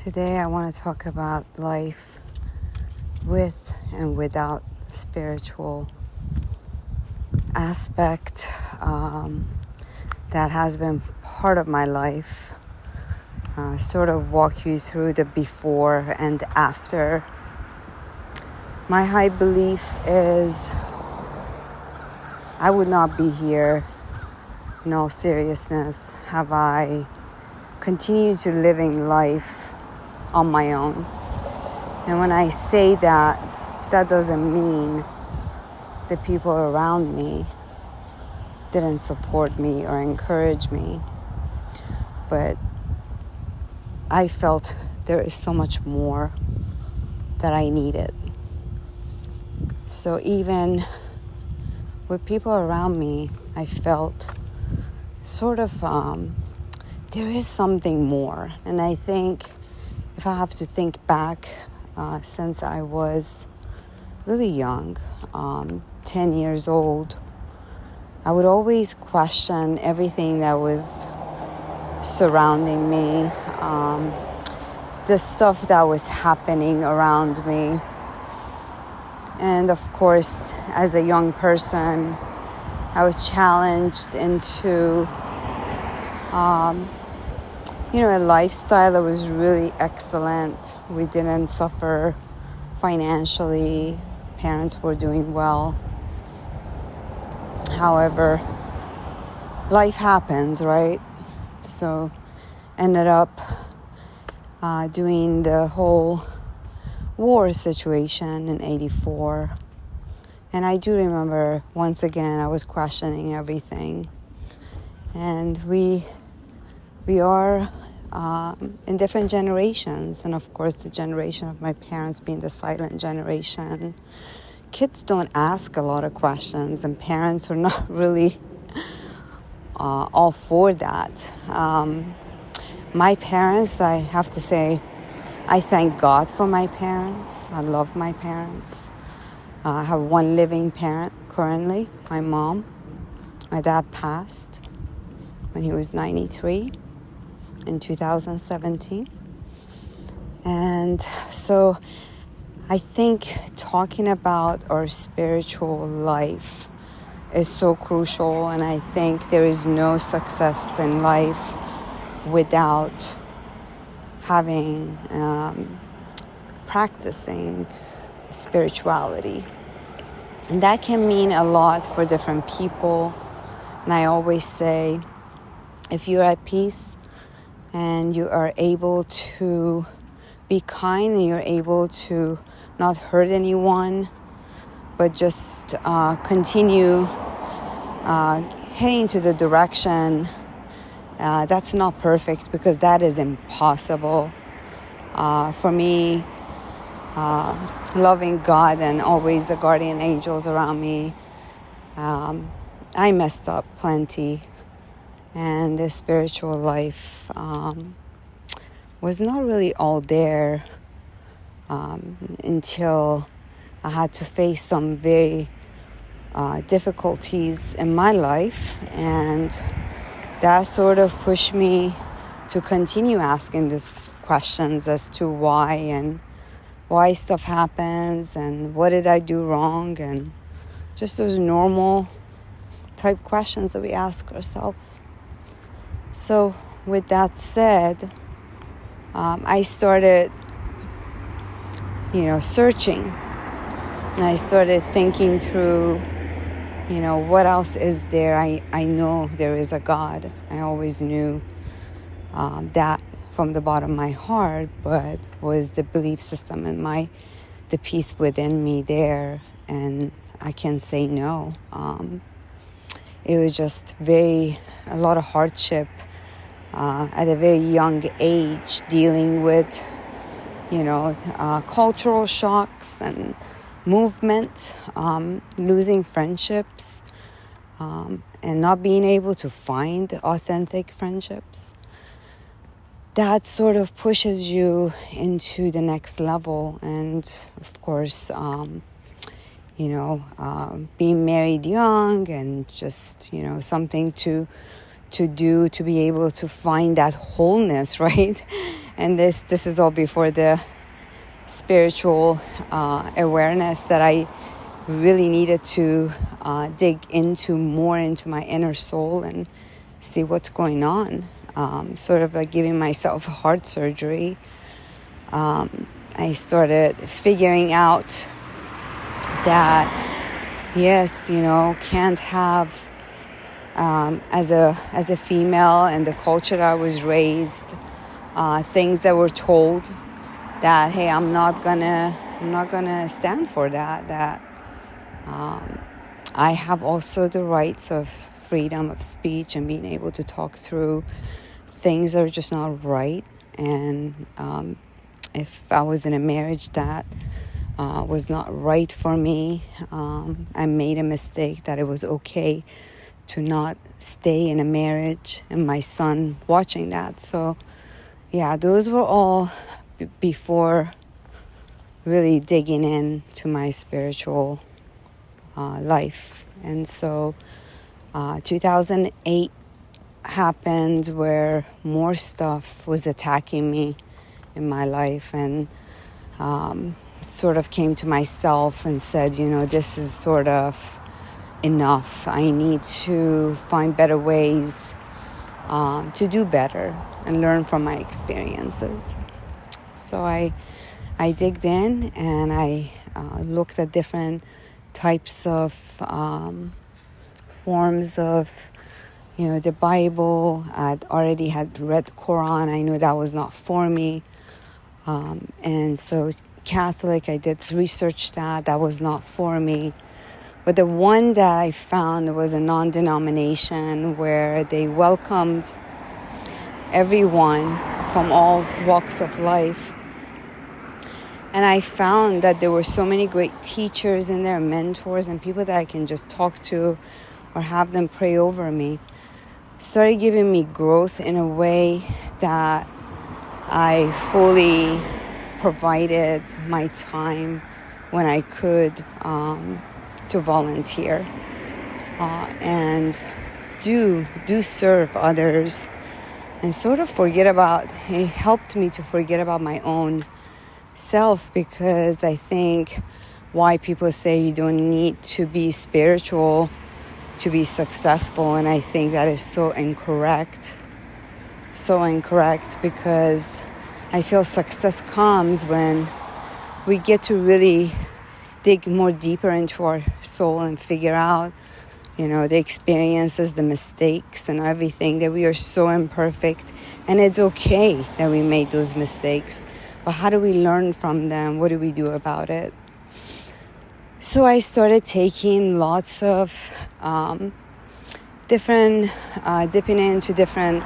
Today I want to talk about life with and without spiritual aspect that has been part of my life. Sort of walk you through the before and after. My high belief is I would not be here, in all seriousness, have I continued to living life on my own. And when I say that, that doesn't mean the people around me didn't support me or encourage me. But I felt there is so much more that I needed. So even with people around me, I felt sort of there is something more. And I think if I have to think back since I was really young, 10 years old, I would always question everything that was surrounding me, the stuff that was happening around me. And of course, as a young person, I was challenged into a lifestyle that was really excellent. We didn't suffer financially. Parents were doing well. However, life happens, right? So ended up doing the whole war situation in 84. And I do remember, once again, I was questioning everything. And we are in different generations. And of course, the generation of my parents being the silent generation. Kids don't ask a lot of questions, and parents are not really all for that. My parents, I have to say, I thank God for my parents. I love my parents. I have one living parent currently, my mom. My dad passed when he was 93 in 2017. And so I think talking about our spiritual life is so crucial, and I think there is no success in life without having, practicing spirituality. And that can mean a lot for different people. And I always say, if you're at peace and you are able to be kind and you're able to not hurt anyone, but just continue heading to the direction that's not perfect, because that is impossible. For me, loving God and always the guardian angels around me, I messed up plenty. And the spiritual life was not really all there until I had to face some very difficulties in my life, and that sort of pushed me to continue asking these questions as to why and why stuff happens and what did I do wrong, and just those normal type questions that we ask ourselves. So with that said, I started searching, and I started thinking through what else is there. I know there is a God. I always knew that from the bottom of my heart, but was the belief system and the peace within me there? And I can say no. It was just a lot of hardship at a very young age, dealing with cultural shocks and movement, losing friendships, and not being able to find authentic friendships. That sort of pushes you into the next level. And of course, being married young and just, something to do to be able to find that wholeness, right? And this is all before the spiritual awareness that I really needed to dig more into my inner soul and see what's going on. Sort of like giving myself heart surgery. I started figuring out that yes, can't have as a female and the culture that I was raised, things that were told that hey, I'm not gonna stand for that. I have also the rights of freedom of speech and being able to talk through things that are just not right. And if I was in a marriage that was not right for me, I made a mistake, that it was okay to not stay in a marriage, and my son watching that. So yeah, those were all before really digging into my spiritual life. And so 2008 happened where more stuff was attacking me in my life, and sort of came to myself and said, this is sort of enough. I need to find better ways to do better and learn from my experiences. So I digged in and I looked at different types of forms of, the Bible. I'd already had read the Quran. I knew that was not for me. And so Catholic, I did research that was not for me. But the one that I found was a non-denomination where they welcomed everyone from all walks of life. And I found that there were so many great teachers in there, mentors, and people that I can just talk to or have them pray over me. Started giving me growth in a way that I fully provided my time when I could to volunteer and do serve others, and sort of it helped me to forget about my own self, because I think why people say you don't need to be spiritual to be successful, and I think that is so incorrect, because I feel success comes when we get to really dig more deeper into our soul and figure out, the experiences, the mistakes and everything, that we are so imperfect, and it's okay that we made those mistakes. But how do we learn from them? What do we do about it? So I started taking lots of dipping into different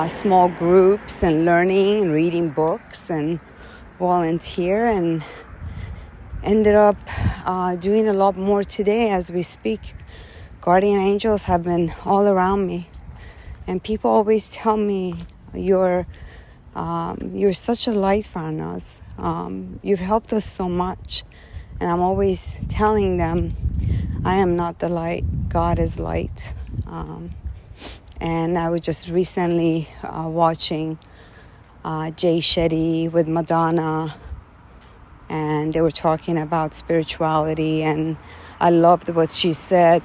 small groups and learning and reading books and volunteer, and ended up doing a lot more today as we speak. Guardian angels have been all around me, and people always tell me, you're such a light for us. You've helped us so much. And I'm always telling them, I am not the light, God is light. And I was just recently watching Jay Shetty with Madonna, and they were talking about spirituality, and I loved what she said.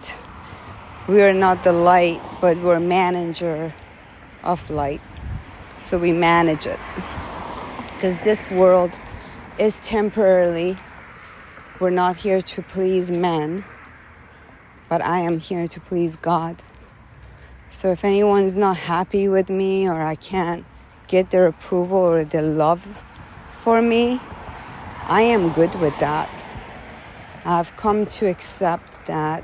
We are not the light, but we're a manager of light. So we manage it, because this world is temporarily. We're not here to please men, but I am here to please God. So if anyone's not happy with me, or I can't get their approval or their love for me, I am good with that. I've come to accept that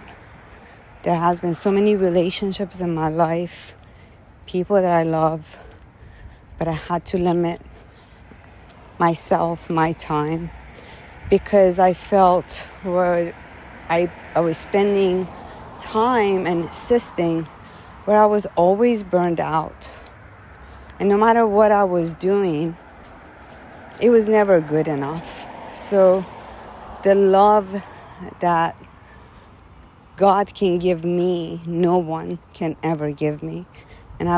there has been so many relationships in my life, people that I love, but I had to limit myself, my time, because I felt where I was spending time and assisting where I was always burned out. And no matter what I was doing, it was never good enough. So the love that God can give me, no one can ever give me. And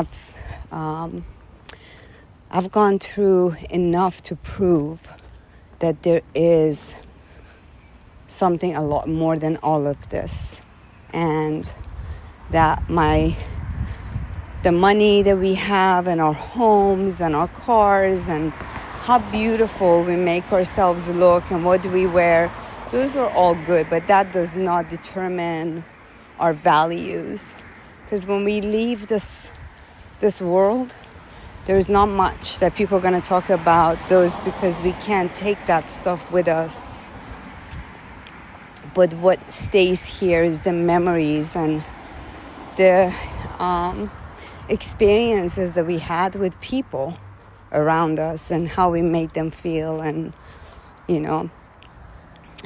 I've gone through enough to prove that there is something a lot more than all of this, and that the money that we have and our homes and our cars and how beautiful we make ourselves look and what do we wear, those are all good, but that does not determine our values. Because when we leave this world, there's not much that people are going to talk about those, because we can't take that stuff with us. But what stays here is the memories and the experiences that we had with people around us and how we made them feel, and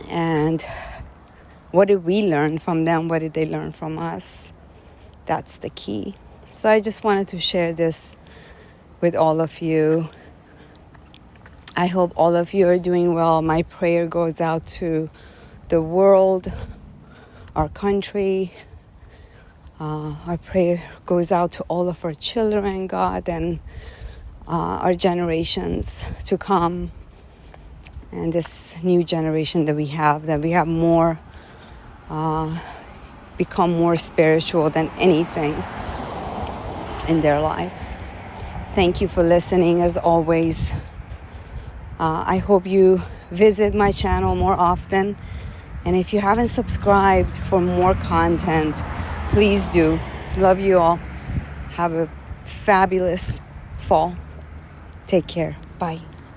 and what did we learn from them, what did they learn from us. That's the key. So I just wanted to share this with all of you. I hope all of you are doing well. My prayer goes out to the world, our country. Our prayer goes out to all of our children, God, and our generations to come, and this new generation that we have more, become more spiritual than anything in their lives. Thank you for listening, as always. I hope you visit my channel more often, and if you haven't subscribed for more content, please do. Love you all. Have a fabulous fall. Take care. Bye.